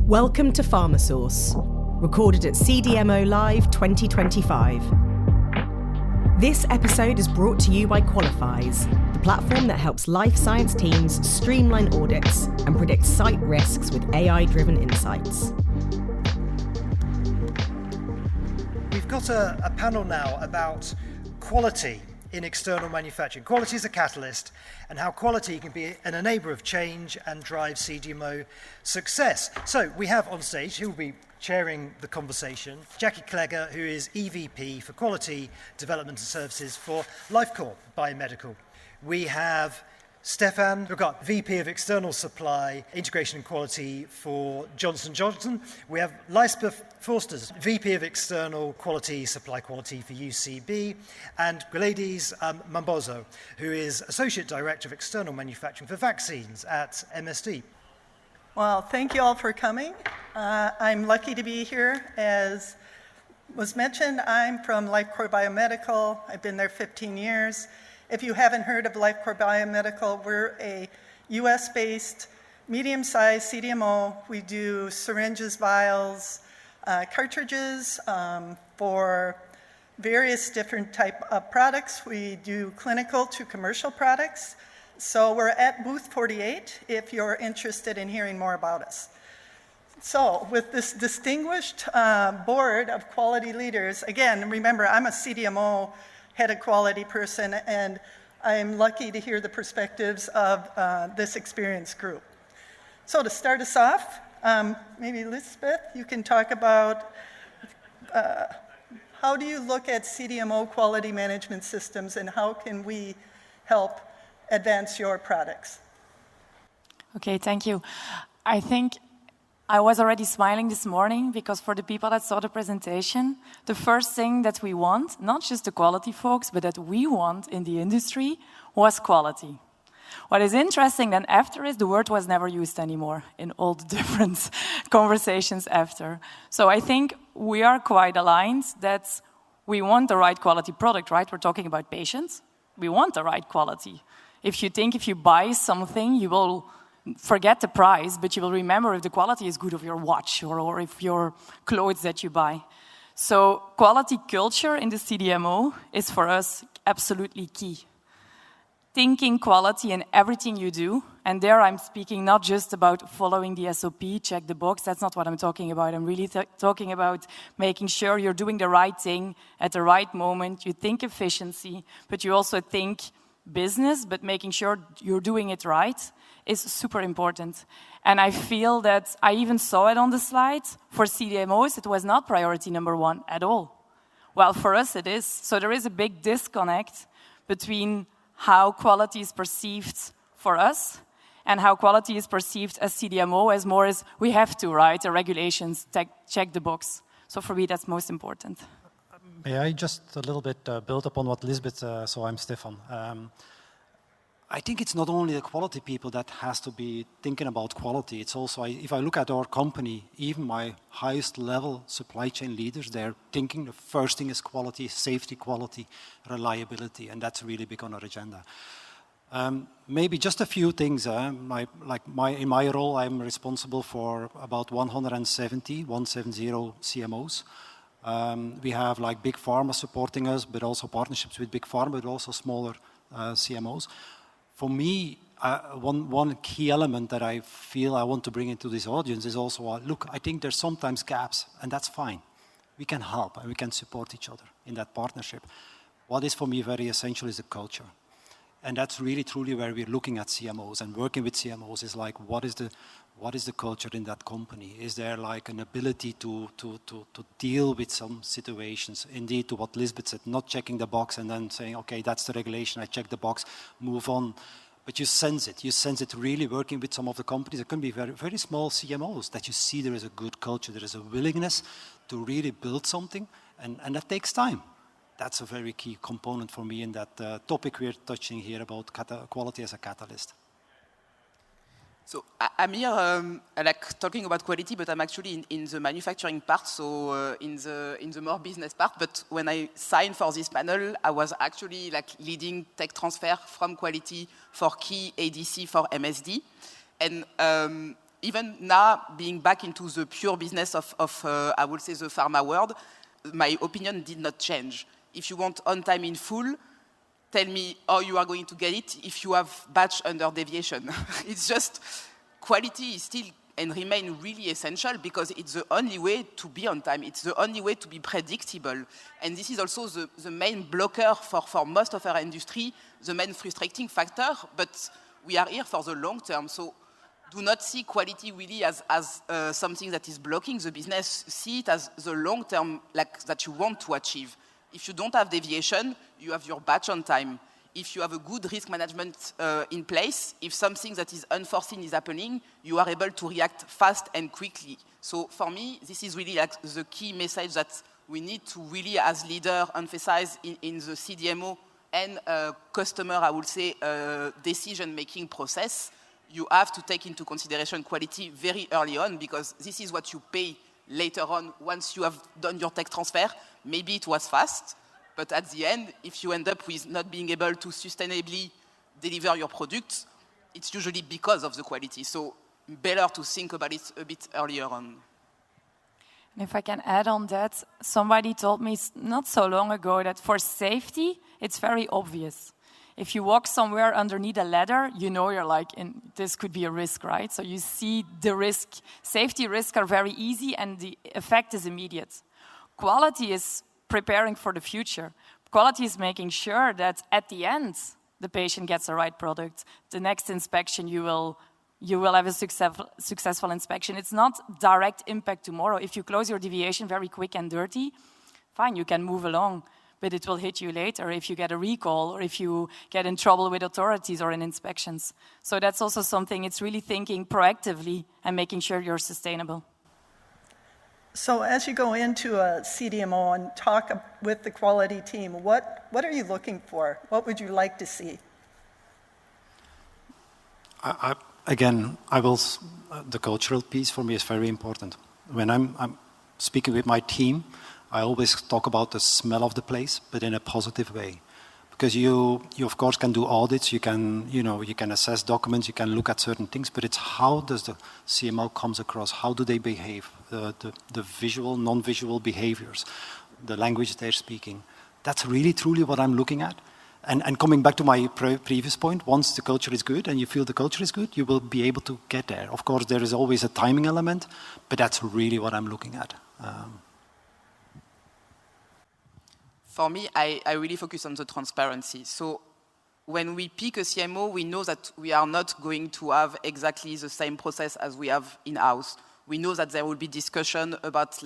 Welcome to PharmaSource, recorded at CDMO Live 2025. This episode is brought to you by Qualifies, the platform that helps life science teams streamline audits and predict site risks with AI-driven insights. We've got a panel now about quality in external manufacturing. Quality is a catalyst, and how quality can be an enabler of change and drive CDMO success. So we have on stage, who will be chairing the conversation, Jackie Klecker, who is EVP for Quality Development and Services for Lifecore Biomedical. We have Stefan Bouckaert, VP of External Supply, Integration and Quality for Johnson & Johnson. We have Liesbeth Foesters, VP of External Quality, Supply Quality for UCB. And Gwladys Mabonzo, who is Associate Director of External Manufacturing for Vaccines at MSD. Well, thank you all for coming. I'm lucky to be here. As was mentioned, I'm from Lifecore Biomedical. I've been there 15 years. If you haven't heard of Lifecore Biomedical, we're a US-based, medium-sized CDMO. We do syringes, vials, cartridges for various different type of products. We do clinical to commercial products. So we're at booth 48 if you're interested in hearing more about us. So with this distinguished board of quality leaders, again, remember, I'm a CDMO head of quality person, and I'm lucky to hear the perspectives of this experienced group. So to start us off, maybe Liesbeth, you can talk about how do you look at CDMO quality management systems and how can we help advance your products? Okay, thank you. I think I was already smiling this morning because for the people that saw the presentation, the first thing that we want, not just the quality folks, but that we want in the industry was quality. What is interesting then after is the word was never used anymore in all the different conversations after. So I think we are quite aligned that we want the right quality product, right? We're talking about patients. We want the right quality. If you buy something, you will forget the price, but you will remember if the quality is good of your watch or if your clothes that you buy. So quality culture in the CDMO is for us absolutely key. Thinking quality in everything you do, and there I'm speaking not just about following the SOP, check the box, that's not what I'm talking about. I'm really talking about making sure you're doing the right thing at the right moment. You think efficiency, but you also think business, but making sure you're doing it right is super important. And I feel that I even saw it on the slides. For CDMOs, it was not priority number one at all. Well, for us it is. So there is a big disconnect between how quality is perceived for us and how quality is perceived as CDMO as more as we have to, right? The regulations, check the box. So for me, that's most important. May I just a little bit build upon what Liesbeth, so I'm Stefan. I think it's not only the quality people that has to be thinking about quality, it's also, if I look at our company, even my highest level supply chain leaders, they're thinking the first thing is quality, safety, quality, reliability, and that's really big on our agenda. Maybe just a few things. In my role, I'm responsible for about 170 CMOs. We have like big pharma supporting us, but also partnerships with big pharma, but also smaller CMOs. For me, one key element that I feel I want to bring into this audience is also, look, I think there's sometimes gaps, and that's fine. We can help and we can support each other in that partnership. What is for me very essential is the culture. And that's really truly where we're looking at CMOs and working with CMOs is like, what is the culture in that company? Is there like an ability to deal with some situations? Indeed, to what Liesbeth said, not checking the box and then saying, okay, that's the regulation, I check the box, move on. But you sense it really working with some of the companies. It can be very, very small CMOs that you see there is a good culture, there is a willingness to really build something, and that takes time. That's a very key component for me in that topic we're touching here about quality as a catalyst. So I'm here like talking about quality, but I'm actually in the manufacturing part, so in the more business part. But when I signed for this panel, I was actually like leading tech transfer from quality for key ADC for MSD. And even now, being back into the pure business of I would say, the pharma world, my opinion did not change. If you want on time in full, tell me how you are going to get it if you have batch under deviation. It's just, quality is still and remain really essential because it's the only way to be on time. It's the only way to be predictable. And this is also the main blocker for most of our industry, the main frustrating factor, but we are here for the long term. So do not see quality really as something that is blocking the business. See it as the long term that you want to achieve. If you don't have deviation, you have your batch on time. If you have a good risk management in place, if something that is unforeseen is happening, you are able to react fast and quickly. So for me, this is really like the key message that we need to really, as leader, emphasize in the CDMO and customer, I would say, decision-making process. You have to take into consideration quality very early on because this is what you pay later on once you have done your tech transfer. Maybe it was fast, but at the end, if you end up with not being able to sustainably deliver your product, it's usually because of the quality. So better to think about it a bit earlier on. And if I can add on that, somebody told me not so long ago that for safety, it's very obvious. If you walk somewhere underneath a ladder, you know you're like, this could be a risk, right? So you see the risk. Safety risks are very easy and the effect is immediate. Quality is preparing for the future. Quality is making sure that at the end, the patient gets the right product. The next inspection, you will have a successful inspection. It's not direct impact tomorrow. If you close your deviation very quick and dirty, fine, you can move along, but it will hit you later if you get a recall or if you get in trouble with authorities or in inspections. So that's also something, it's really thinking proactively and making sure you're sustainable. So as you go into a CDMO and talk with the quality team, what are you looking for? What would you like to see? The cultural piece for me is very important. When I'm speaking with my team, I always talk about the smell of the place, but in a positive way. Because you of course can do audits, you can assess documents, you can look at certain things, but it's how does the CMO comes across, how do they behave, the visual, non-visual behaviors, the language they're speaking. That's really truly what I'm looking at. And coming back to my previous point, once the culture is good and you feel the culture is good, you will be able to get there. Of course, there is always a timing element, but that's really what I'm looking at. For me, I really focus on the transparency. So when we pick a CMO, we know that we are not going to have exactly the same process as we have in-house. We know that there will be discussion about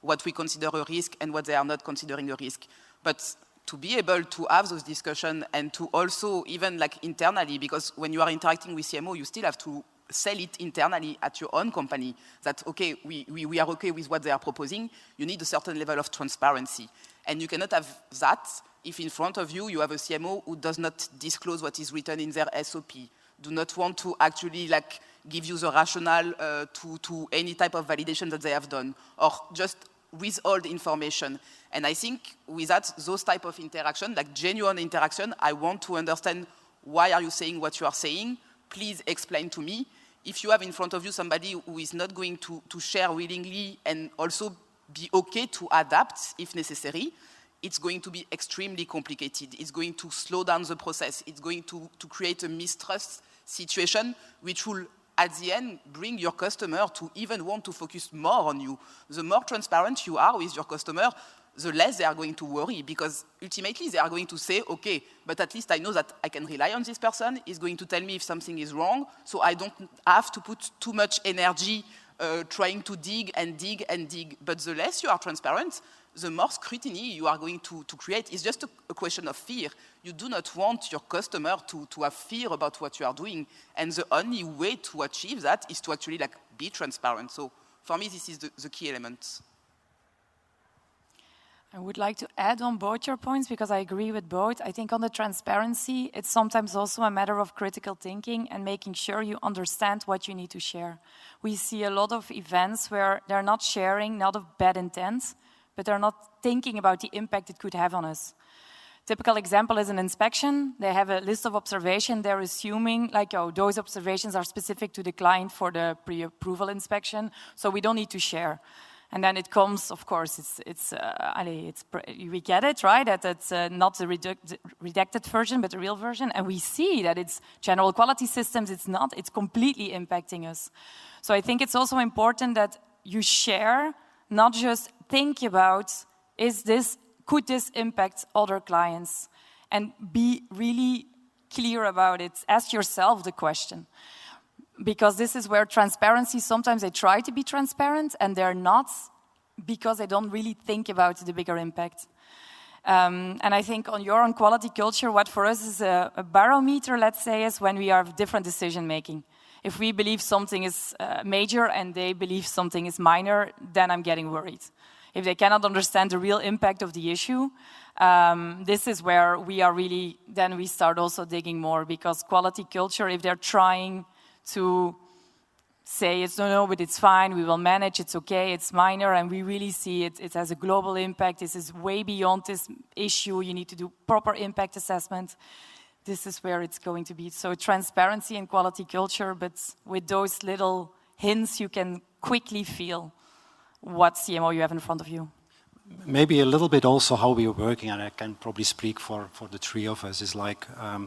what we consider a risk and what they are not considering a risk. But to be able to have those discussions and to also even internally, because when you are interacting with CMO, you still have to sell it internally at your own company that, okay, we are okay with what they are proposing. You need a certain level of transparency. And you cannot have that if in front of you, you have a CMO who does not disclose what is written in their SOP, do not want to actually give you the rationale to any type of validation that they have done, or just withhold information. And I think with that, those type of interaction, genuine interaction, I want to understand why are you saying what you are saying? Please explain to me. If you have in front of you somebody who is not going to share willingly and also be okay to adapt if necessary, it's going to be extremely complicated. It's going to slow down the process. It's going to create a mistrust situation, which will, at the end, bring your customer to even want to focus more on you. The more transparent you are with your customer, the less they are going to worry, because ultimately they are going to say, okay, but at least I know that I can rely on this person. He's going to tell me if something is wrong, so I don't have to put too much energy trying to dig and dig and dig. But the less you are transparent, the more scrutiny you are going to create. It's just a question of fear. You do not want your customer to have fear about what you are doing. And the only way to achieve that is to actually be transparent. So for me, this is the key element. I would like to add on both your points because I agree with both. I think on the transparency, it's sometimes also a matter of critical thinking and making sure you understand what you need to share. We see a lot of events where they're not sharing, not of bad intent, but they're not thinking about the impact it could have on us. Typical example is an inspection. They have a list of observations. They're assuming like, oh, those observations are specific to the client for the pre-approval inspection, so we don't need to share. And then it comes, of course, we get it, right? That it's not the redacted version, but the real version. And we see that it's general quality systems, it's completely impacting us. So I think it's also important that you share, not just think about, could this impact other clients? And be really clear about it. Ask yourself the question. Because this is where transparency, sometimes they try to be transparent and they're not because they don't really think about the bigger impact. And I think on your own quality culture, what for us is a barometer, let's say, is when we have different decision making. If we believe something is major and they believe something is minor, then I'm getting worried. If they cannot understand the real impact of the issue, this is where we are really, then we start also digging more, because quality culture, if they're trying to say it's no, but it's fine, we will manage, it's okay, it's minor, and we really see it has a global impact, this is way beyond this issue, you need to do proper impact assessment. This is where it's going to be. So transparency and quality culture, but with those little hints, you can quickly feel what CMO you have in front of you. Maybe a little bit also how we are working, and I can probably speak for the three of us, is like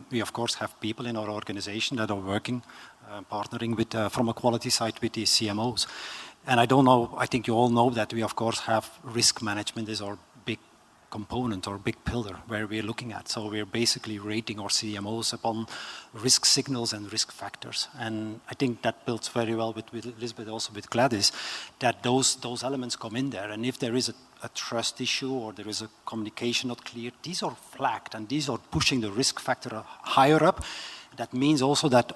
we of course have people in our organization that are working, partnering with, from a quality side with these CMOs. And I don't know, I think you all know that we of course have risk management is our big component or big pillar where we're looking at. So we're basically rating our CMOs upon risk signals and risk factors. And I think that builds very well with Liesbeth, also with Gwladys, that those elements come in there. And if there is a trust issue or there is a communication not clear, these are flagged and these are pushing the risk factor higher up. That means also that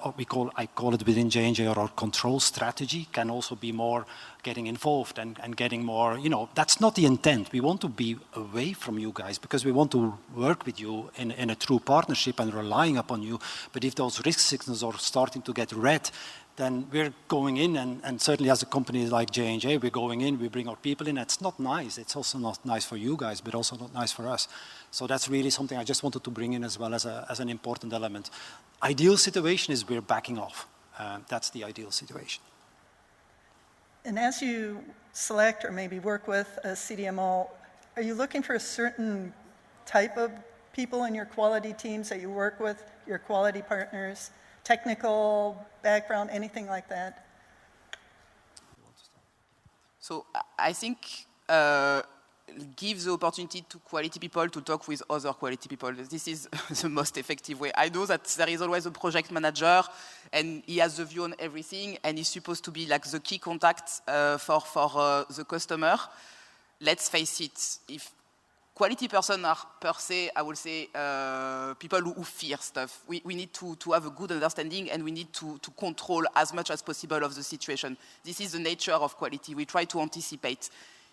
I call it within J&J, or our control strategy can also be more getting involved and getting more, that's not the intent. We want to be away from you guys because we want to work with you in a true partnership and relying upon you. But if those risk signals are starting to get red, then we're going in, and certainly as a company like J&J, we're going in, we bring our people in. It's not nice. It's also not nice for you guys, but also not nice for us. So that's really something I just wanted to bring in as well as an important element. Ideal situation is we're backing off. That's the ideal situation. And as you select or maybe work with a CDMO, are you looking for a certain type of people in your quality teams that you work with, your quality partners, technical background, anything like that? So I think give the opportunity to quality people to talk with other quality people. This is the most effective way. I know that there is always a project manager and he has the view on everything and he's supposed to be like the key contact for the customer. Let's face it, if quality person are per se, I would say, people who fear stuff. We need to have a good understanding and we need to control as much as possible of the situation. This is the nature of quality. We try to anticipate.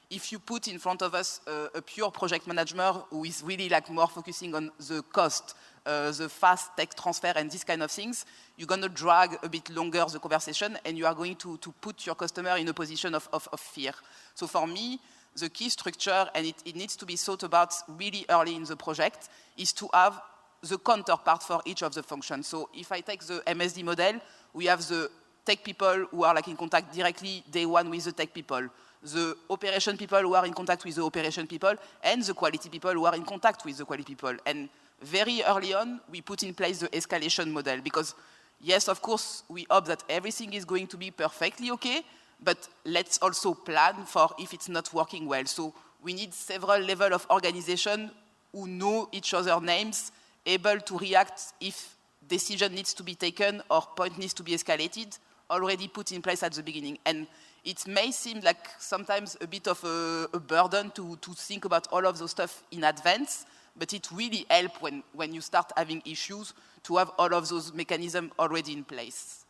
If you put in front of us a pure project manager who is really like more focusing on the cost, the fast tech transfer and these kind of things, you're going to drag a bit longer the conversation and you are going to put your customer in a position of fear. So for me, the key structure, and it needs to be thought about really early in the project, is to have the counterpart for each of the functions. So if I take the MSD model, we have the tech people who are like in contact directly day one with the tech people, the operation people who are in contact with the operation people, and the quality people who are in contact with the quality people. And very early on, we put in place the escalation model because, yes, of course, we hope that everything is going to be perfectly okay, but let's also plan for if it's not working well. So we need several levels of organization who know each other's names, able to react if decision needs to be taken or point needs to be escalated, already put in place at the beginning. And it may seem like sometimes a bit of a burden to think about all of those stuff in advance, but it really helps when you start having issues to have all of those mechanisms already in place.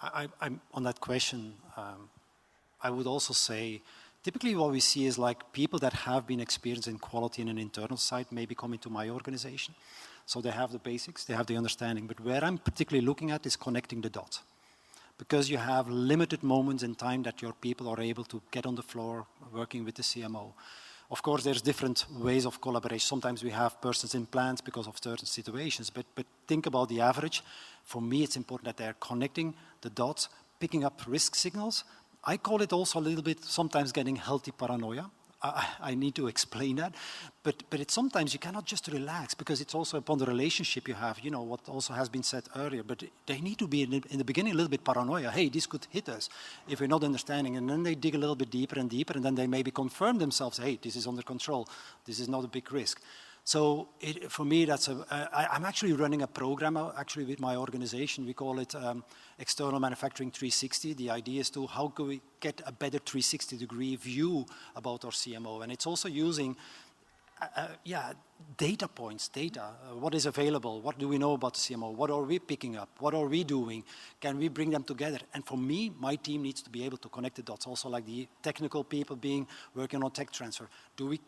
I'm on that question, I would also say, typically what we see is like people that have been experienced in quality in an internal site maybe come into my organization. So they have the basics, they have the understanding. But where I'm particularly looking at is connecting the dots. Because you have limited moments in time that your people are able to get on the floor working with the CMO. Of course, there's different ways of collaboration. Sometimes we have persons in plants because of certain situations, but think about the average. For me, it's important that they're connecting the dots, picking up risk signals. I call it also a little bit sometimes getting healthy paranoia. I need to explain that, but it's sometimes you cannot just relax because it's also upon the relationship you have, you know, what also has been said earlier, but they need to be in the beginning a little bit paranoia. Hey, this could hit us if we're not understanding, and then they dig a little bit deeper and deeper, and then they maybe confirm themselves, hey, this is under control, this is not a big risk. So for me, that's I'm actually running a program actually with my organization. We call it External Manufacturing 360. The idea is to how can we get a better 360-degree view about our CMO, and it's also using data points, what is available, what do we know about the CMO, what are we picking up, what are we doing, can we bring them together? And for me, my team needs to be able to connect the dots, also like the technical people working on tech transfer. Do we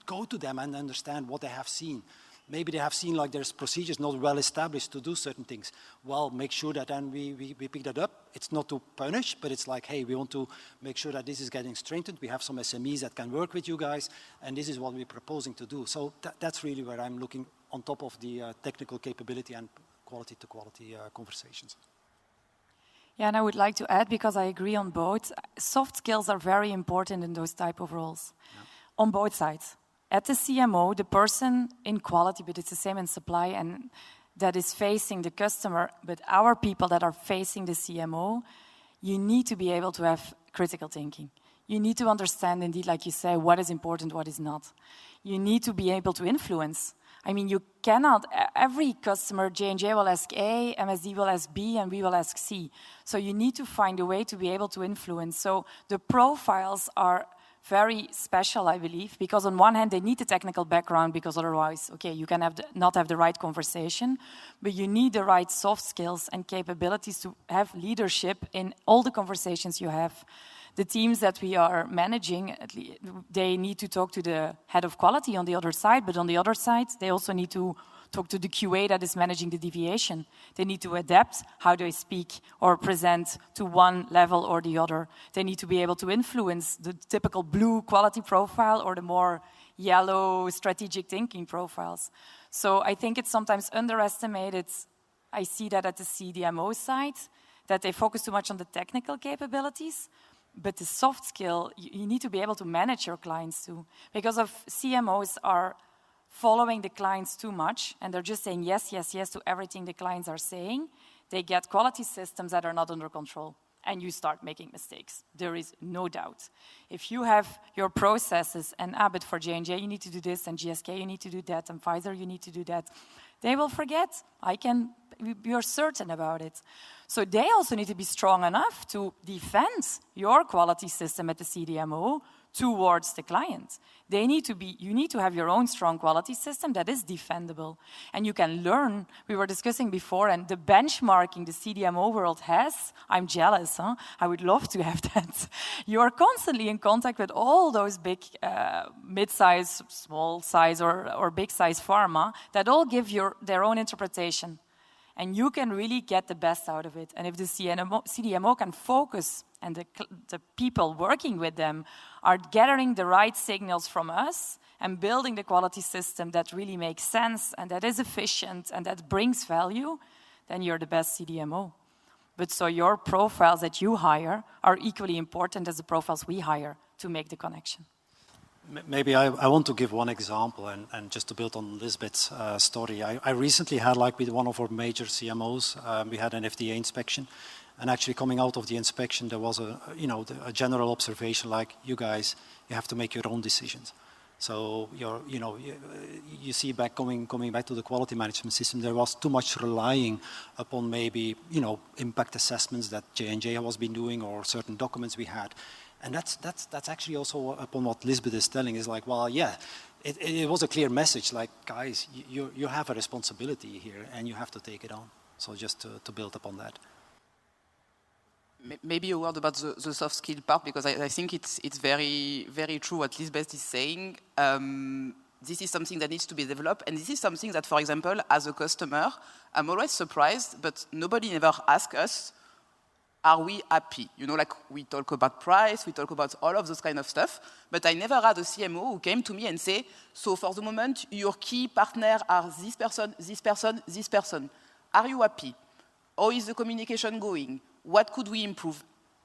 go to them and understand what they have seen? Maybe they have seen like there's procedures not well established to do certain things. Well, make sure that then we pick that up. It's not to punish, but it's like, hey, we want to make sure that this is getting strengthened. We have some SMEs that can work with you guys, and this is what we're proposing to do. So that's really where I'm looking on top of the technical capability and quality-to-quality conversations. Yeah, and I would like to add, because I agree on both, soft skills are very important in those type of roles, on both sides. At the CMO, the person in quality, but it's the same in supply, and that is facing the customer, but our people that are facing the CMO, you need to be able to have critical thinking. You need to understand, indeed, like you say, what is important, what is not. You need to be able to influence. I mean, you cannot, every customer, J&J will ask A, MSD will ask B, and we will ask C. So you need to find a way to be able to influence. So the profiles are very special, I believe, because on one hand, they need the technical background, because otherwise, okay, you can not have the right conversation, but you need the right soft skills and capabilities to have leadership in all the conversations you have. The teams that we are managing, they need to talk to the head of quality on the other side, but on the other side, they also need to talk to the QA that is managing the deviation. They need to adapt how they speak or present to one level or the other. They need to be able to influence the typical blue quality profile or the more yellow strategic thinking profiles. So I think it's sometimes underestimated. I see that at the CDMO side, that they focus too much on the technical capabilities, but the soft skill, you need to be able to manage your clients too. Because of CMOs are following the clients too much, and they're just saying yes, yes, yes to everything the clients are saying, they get quality systems that are not under control, and you start making mistakes. There is no doubt. If you have your processes, and but for J&J you need to do this, and GSK you need to do that, and Pfizer you need to do that, they will forget. You're certain about it. So they also need to be strong enough to defend your quality system at the CDMO towards the client. You need to have your own strong quality system that is defendable. And you can learn, we were discussing before, and the benchmarking the CDMO world has, I'm jealous, I would love to have that. You are constantly in contact with all those big, mid-size, small size, or big size pharma that all give their own interpretation. And you can really get the best out of it. And if the CDMO can focus, and the people working with them are gathering the right signals from us and building the quality system that really makes sense and that is efficient and that brings value, then you're the best CDMO. But so your profiles that you hire are equally important as the profiles we hire to make the connection. Maybe I want to give one example, and just to build on Liesbeth's story. I recently had, like with one of our major CMOs, we had an FDA inspection, and actually coming out of the inspection, there was a general observation like, you guys, you have to make your own decisions. So you see coming back to the quality management system, there was too much relying upon maybe impact assessments that J&J has been doing or certain documents we had. And that's actually also upon what Liesbeth is telling, is like, well, yeah, it was a clear message, like, guys, you have a responsibility here and you have to take it on. So just to build upon that. Maybe a word about the soft skill part, because I think it's very, very true what Liesbeth is saying. This is something that needs to be developed, and this is something that, for example, as a customer, I'm always surprised, but nobody ever asks us, are we happy? You know, like we talk about price, we talk about all of those kind of stuff, but I never had a CMO who came to me and say, so for the moment, your key partner are this person, this person, this person. Are you happy? How is the communication going? What could we improve?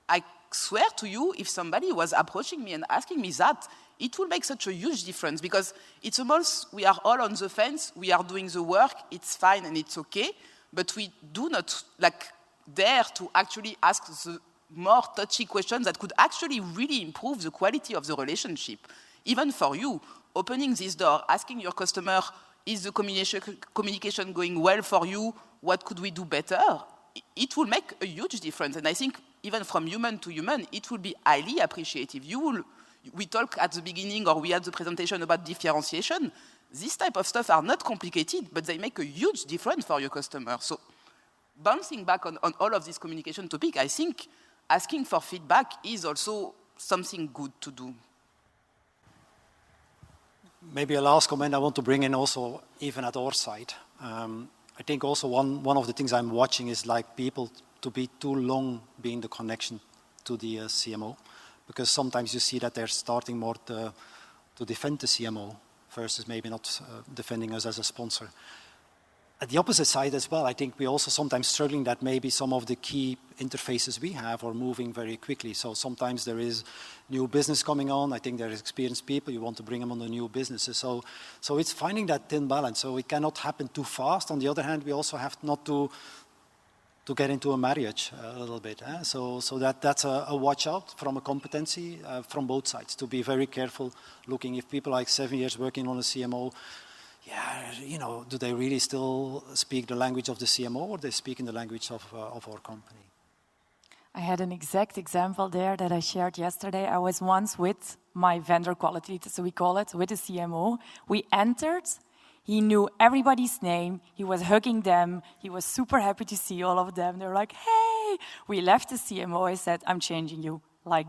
I swear to you, if somebody was approaching me and asking me that, it will make such a huge difference, because it's almost, we are all on the fence, we are doing the work, it's fine and it's okay, but we do not dare to actually ask the more touchy questions that could actually really improve the quality of the relationship. Even for you, opening this door, asking your customer, is the communication going well for you? What could we do better? It will make a huge difference. And I think even from human to human, it will be highly appreciative. We talk at the beginning, or we had the presentation about differentiation. This type of stuff are not complicated, but they make a huge difference for your customer. So bouncing back on all of this communication topic, I think asking for feedback is also something good to do. Maybe a last comment I want to bring in also, even at our side. I think also one of the things I'm watching is like people to be too long being the connection to the CMO, because sometimes you see that they're starting more to defend the CMO versus maybe not defending us as a sponsor. At the opposite side as well, I think we also sometimes struggling that maybe some of the key interfaces we have are moving very quickly. So sometimes there is new business coming on. I think there is experienced people. You want to bring them on the new businesses. So it's finding that thin balance. So it cannot happen too fast. On the other hand, we also have not to get into a marriage a little bit. So that's a watch out from a competency from both sides, to be very careful looking if people like 7 years working on a CMO, do they really still speak the language of the CMO, or they speak in the language of our company? I had an exact example there that I shared yesterday. I was once with my vendor quality, so we call it, with the CMO. We entered, he knew everybody's name, he was hugging them, he was super happy to see all of them. They were like, hey! We left the CMO, I said, I'm changing you.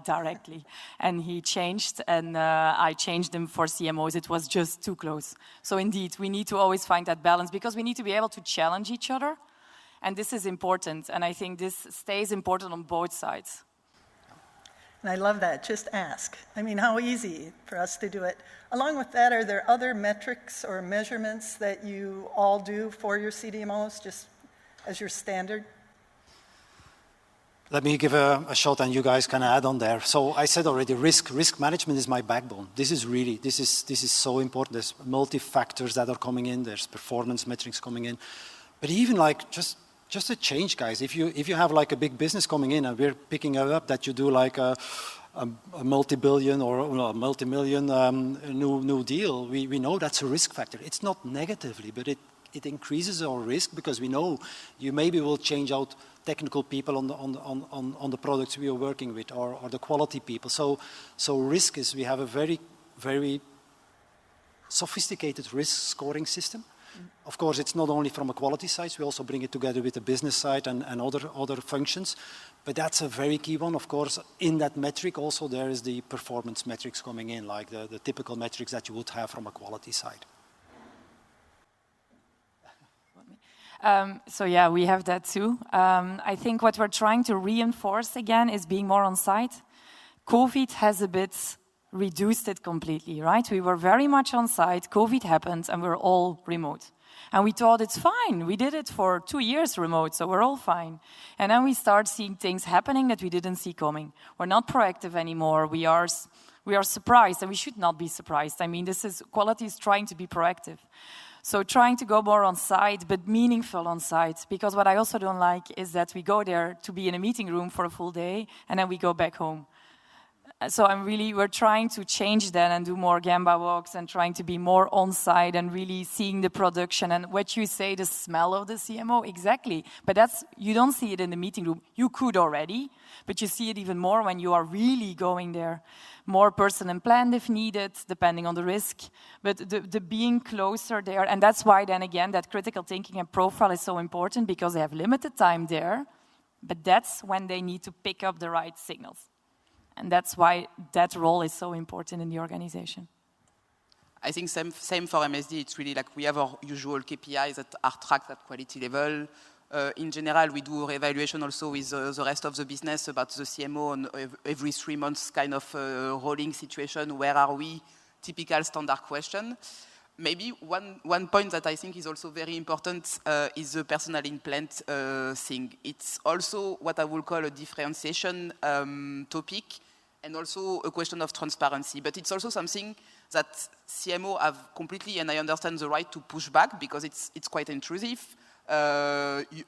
Directly. And he changed, and I changed him for CMOs. It was just too close. So indeed, we need to always find that balance, because we need to be able to challenge each other. And this is important. And I think this stays important on both sides. And I love that. Just ask. I mean, how easy for us to do it. Along with that, are there other metrics or measurements that you all do for your CDMOs, just as your standard? Let me give a shot, and you guys can add on there. So I said already, risk management is my backbone. This is so important. There's multi-factors that are coming in. There's performance metrics coming in. But even just a change, guys. If you have like a big business coming in, and we're picking it up that you do like a multi-billion or a multi-million new deal, we know that's a risk factor. It's not negatively, but it increases our risk, because we know you maybe will change out technical people on the products we are working with, or the quality people. So risk is, we have a very, very sophisticated risk scoring system. Of course, it's not only from a quality side, we also bring it together with the business side and other functions. But that's a very key one. Of course, in that metric also there is the performance metrics coming in, like the typical metrics that you would have from a quality side. We have that too. I think what we're trying to reinforce again is being more on site. COVID has a bit reduced it completely, right? We were very much on site, COVID happened, and we're all remote. And we thought it's fine. We did it for 2 years remote, so we're all fine. And then we start seeing things happening that we didn't see coming. We're not proactive anymore. We are surprised, and we should not be surprised. I mean, quality is trying to be proactive. So trying to go more on site, but meaningful on site. Because what I also don't like is that we go there to be in a meeting room for a full day, and then we go back home. So we're trying to change that and do more Gamba walks and trying to be more on site and really seeing the production and what you say, the smell of the CMO, exactly. But you don't see it in the meeting room. You could already, but you see it even more when you are really going there. More person and planned if needed, depending on the risk. But the being closer there, and that's why then again that critical thinking and profile is so important, because they have limited time there, but that's when they need to pick up the right signals. And that's why that role is so important in the organization. I think same for MSD. It's really like we have our usual KPIs that are tracked at quality level. In general, we do a evaluation also with the rest of the business about the CMO on every 3 months kind of rolling situation. Where are we? Typical standard question. Maybe one point that I think is also very important is the personal implant thing. It's also what I would call a differentiation topic and also a question of transparency. But it's also something that CMO have completely, and I understand the right to push back because it's quite intrusive.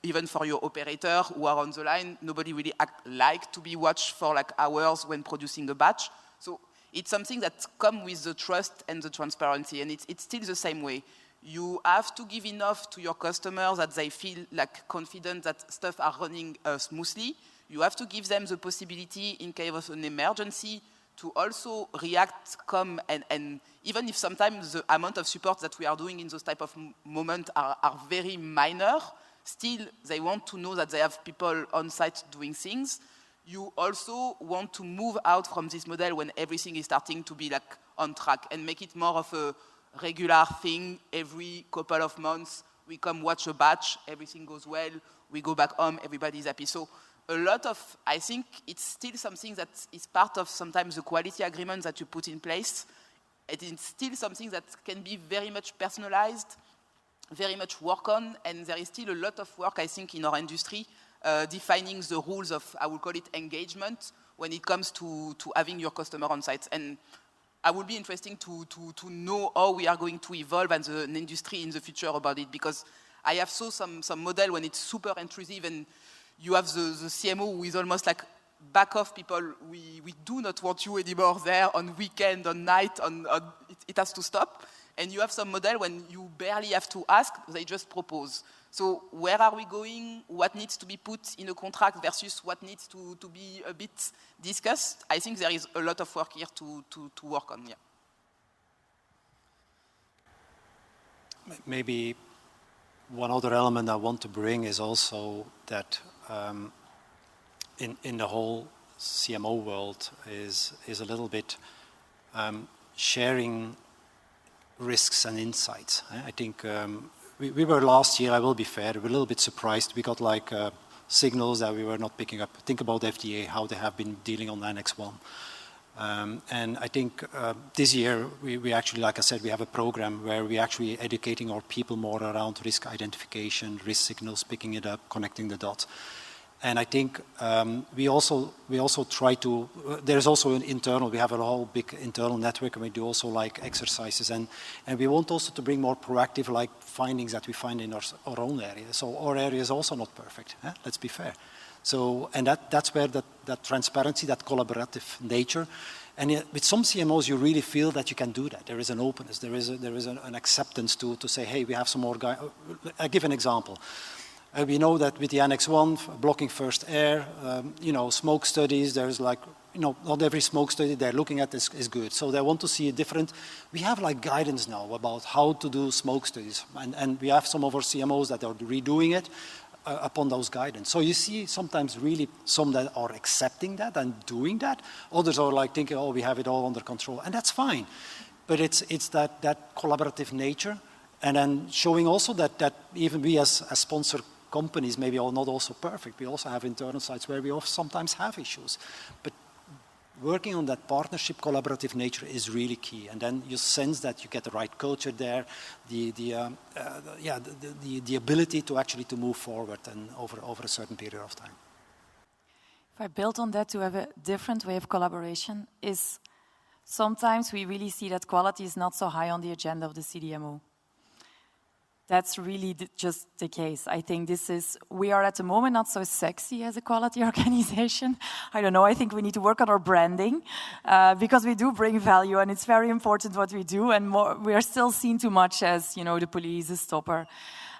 Even for your operator who are on the line, nobody really like to be watched for like hours when producing a batch. So it's something that comes with the trust and the transparency, and it's still the same way. You have to give enough to your customers that they feel like confident that stuff are running smoothly. You have to give them the possibility in case of an emergency to also react, come, and even if sometimes the amount of support that we are doing in those type of moments are very minor, still they want to know that they have people on site doing things. You also want to move out from this model when everything is starting to be like on track and make it more of a regular thing. Every couple of months, we come watch a batch, everything goes well, we go back home, everybody's happy. So a lot of, I think it's still something that is part of sometimes the quality agreement that you put in place. It's still something that can be very much personalized, very much work on, and there is still a lot of work, I think, in our industry defining the rules of, I would call it, engagement when it comes to having your customer on site. And I would be interesting to know how we are going to evolve as an industry in the future about it, because I have saw some model when it's super intrusive and you have the CMO who is almost like back off people. We do not want you anymore there on weekend, on night, it has to stop. And you have some model when you barely have to ask, they just propose. So where are we going? What needs to be put in a contract versus what needs to be a bit discussed? I think there is a lot of work here to work on. Yeah. Maybe one other element I want to bring is also that in the whole CMO world is a little bit sharing risks and insights. I think we were last year, I will be fair, we were a little bit surprised. We got like signals that we were not picking up. Think about FDA, how they have been dealing on Annex 1. And I think this year we actually, like I said, we have a program where we actually educating our people more around risk identification, risk signals, picking it up, connecting the dots. And I think we also try to, there's also an internal, we have a whole big internal network, and we do also like exercises, and we want also to bring more proactive like findings that we find in our own area. So our area is also not perfect, let's be fair. So, and that's where that transparency, that collaborative nature, and with some CMOs you really feel that you can do that. There is an openness, there is an acceptance to say, hey, we have some more guys. I give an example. We know that with the Annex 1, blocking first air, smoke studies, there's like, not every smoke study they're looking at is good. So they want to see a different, we have like guidance now about how to do smoke studies. And we have some of our CMOs that are redoing it upon those guidance. So you see sometimes really some that are accepting that and doing that. Others are like thinking, oh, we have it all under control. And that's fine. But it's that collaborative nature. And then showing also that even we as sponsor companies maybe are not also perfect. We also have internal sites where we also sometimes have issues. But working on that partnership, collaborative nature is really key. And then you sense that you get the right culture there, the ability to actually to move forward and over a certain period of time. If I build on that to have a different way of collaboration is sometimes we really see that quality is not so high on the agenda of the CDMO. That's really just the case. I think we are at the moment not so sexy as a quality organization. I don't know, I think we need to work on our branding because we do bring value and it's very important what we do, and we are still seen too much as, the police, the stopper.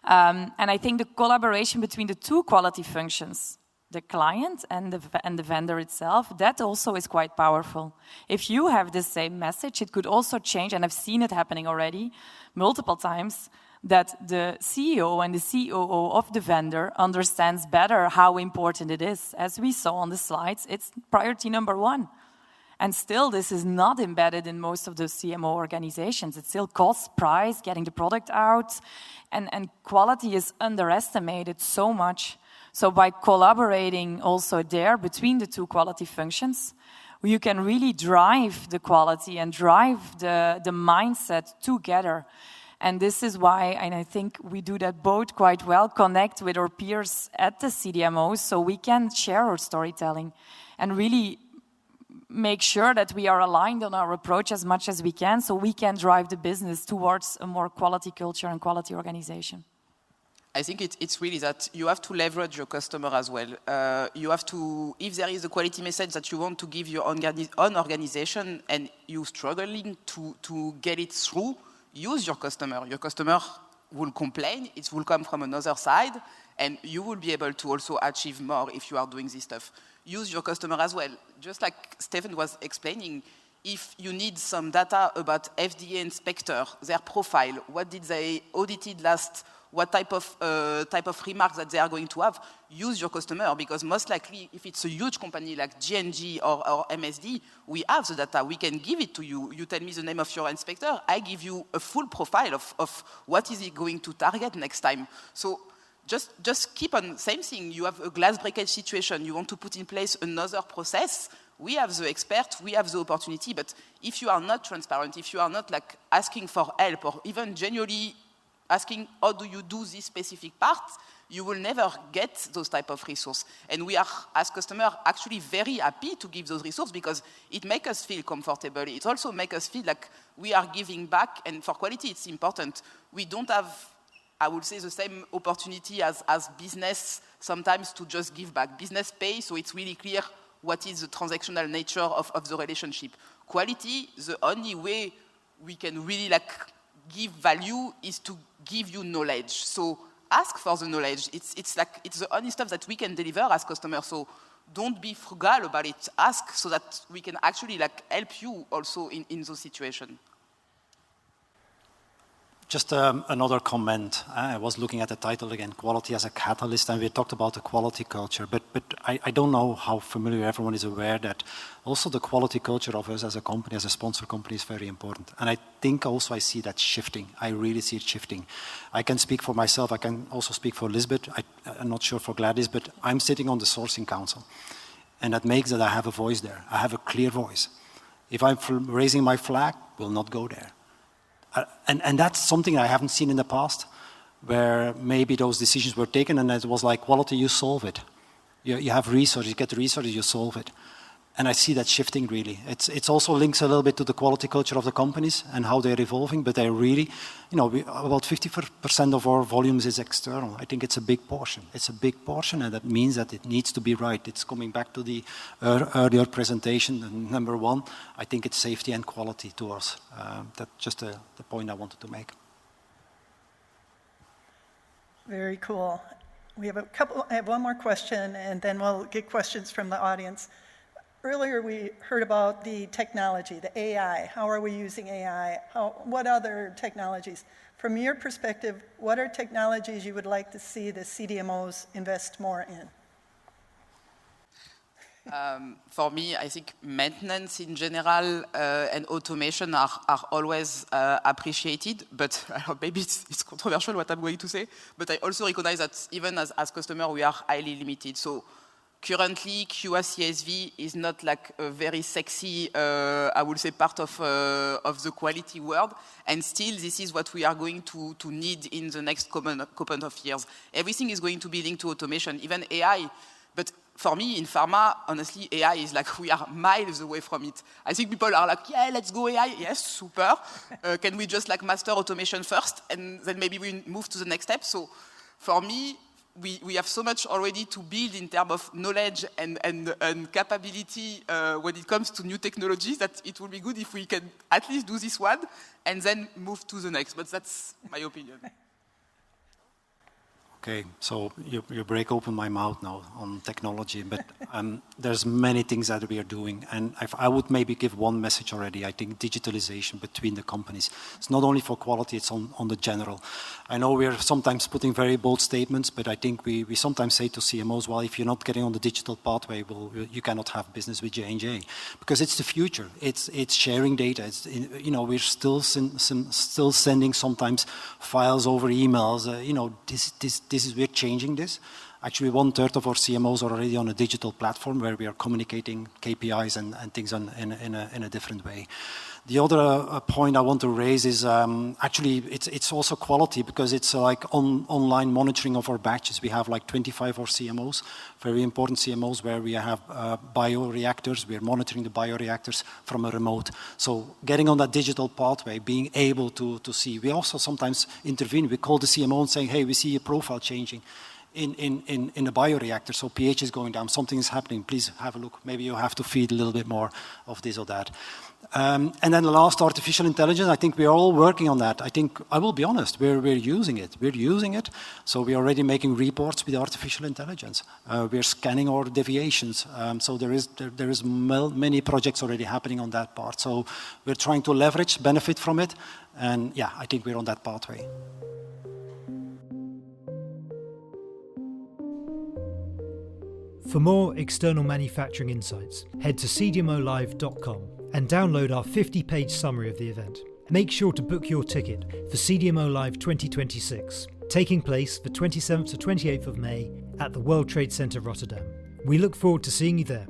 And I think the collaboration between the two quality functions, the client and the vendor itself, that also is quite powerful. If you have the same message, it could also change, and I've seen it happening already multiple times, that the CEO and the COO of the vendor understands better how important it is. As we saw on the slides, it's priority number 1. And still, this is not embedded in most of the CMO organizations. It's still cost, price, getting the product out, and quality is underestimated so much. So by collaborating also there between the two quality functions, you can really drive the quality and drive the mindset together. And this is why, and I think we do that both quite well, connect with our peers at the CDMOs so we can share our storytelling and really make sure that we are aligned on our approach as much as we can so we can drive the business towards a more quality culture and quality organization. I think it's really that you have to leverage your customer as well. You have to, if there is a quality message that you want to give your own organization and you're struggling to get it through, use your customer. Your customer will complain, it will come from another side, and you will be able to also achieve more if you are doing this stuff. Use your customer as well. Just like Stefan was explaining, if you need some data about FDA inspector, their profile, what did they audited last, what type of remarks that they are going to have, use your customer, because most likely, if it's a huge company like G&G or MSD, we have the data, we can give it to you. You tell me the name of your inspector, I give you a full profile of what is he going to target next time. So just keep on, same thing, you have a glass breakage situation, you want to put in place another process, we have the expert, we have the opportunity, but if you are not transparent, if you are not like asking for help or even genuinely asking how do you do this specific part, you will never get those type of resources. And we are, as customers, actually very happy to give those resources because it makes us feel comfortable. It also makes us feel like we are giving back, and for quality it's important. We don't have, I would say, the same opportunity as business sometimes to just give back. Business pays, so it's really clear what is the transactional nature of the relationship. Quality, the only way we can really like give value is to give you knowledge. So ask for the knowledge. It's the only stuff that we can deliver as customers. So don't be frugal about it. Ask so that we can actually like help you also in those situations. Just another comment. I was looking at the title again, Quality as a Catalyst, and we talked about the quality culture, but I don't know how familiar everyone is aware that also the quality culture of us as a company, as a sponsor company, is very important. And I think also I see that shifting. I really see it shifting. I can speak for myself. I can also speak for Liesbeth. I'm not sure for Gwladys, but I'm sitting on the sourcing council. And that makes that I have a voice there. I have a clear voice. If I'm raising my flag, we'll not go there. And that's something I haven't seen in the past, where maybe those decisions were taken and it was like, quality, you solve it. You have research, you get the research, you solve it. And I see that shifting really. It's also links a little bit to the quality culture of the companies and how they're evolving, but they really, about 50% of our volumes is external. I think it's a big portion. It's a big portion, and that means that it needs to be right. It's coming back to the earlier presentation. Number one, I think it's safety and quality to us. That's just the point I wanted to make. Very cool. I have one more question, and then we'll get questions from the audience. Earlier we heard about the technology, the AI. How are we using AI? What other technologies? From your perspective, what are technologies you would like to see the CDMOs invest more in? For me, I think maintenance in general and automation are always appreciated, but maybe it's controversial what I'm going to say, but I also recognize that even as customer, we are highly limited. So currently, QA/CSV is not like a very sexy, I would say, part of the quality world, and still this is what we are going to need in the next couple of years. Everything is going to be linked to automation, even AI, but for me, in pharma, honestly, AI is like, we are miles away from it. I think people are like, yeah, let's go AI. Yes, super. Can we just like master automation first, and then maybe we move to the next step? So for me, we have so much already to build in terms of knowledge and capability when it comes to new technologies that it will be good if we can at least do this one and then move to the next. But that's my opinion. Okay, so you break open my mouth now on technology, but there's many things that we are doing. And if I would maybe give one message already, I think digitalization between the companies. It's not only for quality, it's on the general. I know we're sometimes putting very bold statements, but I think we sometimes say to CMOs, well, if you're not getting on the digital pathway, well, you cannot have business with J&J. Because it's the future. It's sharing data. It's, you know, we're still sending sometimes files over emails. You know, we're changing this. Actually, 1/3 of our CMOs are already on a digital platform where we are communicating KPIs and things in a different way. The other point I want to raise is actually it's also quality, because it's like online monitoring of our batches. We have like 25 of our CMOs, very important CMOs, where we have bioreactors. We are monitoring the bioreactors from a remote. So getting on that digital pathway, being able to see. We also sometimes intervene. We call the CMO and saying, hey, we see a profile changing in the bioreactor, so pH is going down, something is happening, please have a look. Maybe you have to feed a little bit more of this or that. And then the last, artificial intelligence, I think we are all working on that. I think, I will be honest, we're using it. We're using it, so we're already making reports with artificial intelligence. We're scanning our deviations, so there is many projects already happening on that part. So we're trying to leverage, benefit from it, and yeah, I think we're on that pathway. For more external manufacturing insights, head to cdmolive.com and download our 50-page summary of the event. Make sure to book your ticket for CDMO Live 2026, taking place the 27th to 28th of May at the World Trade Center, Rotterdam. We look forward to seeing you there.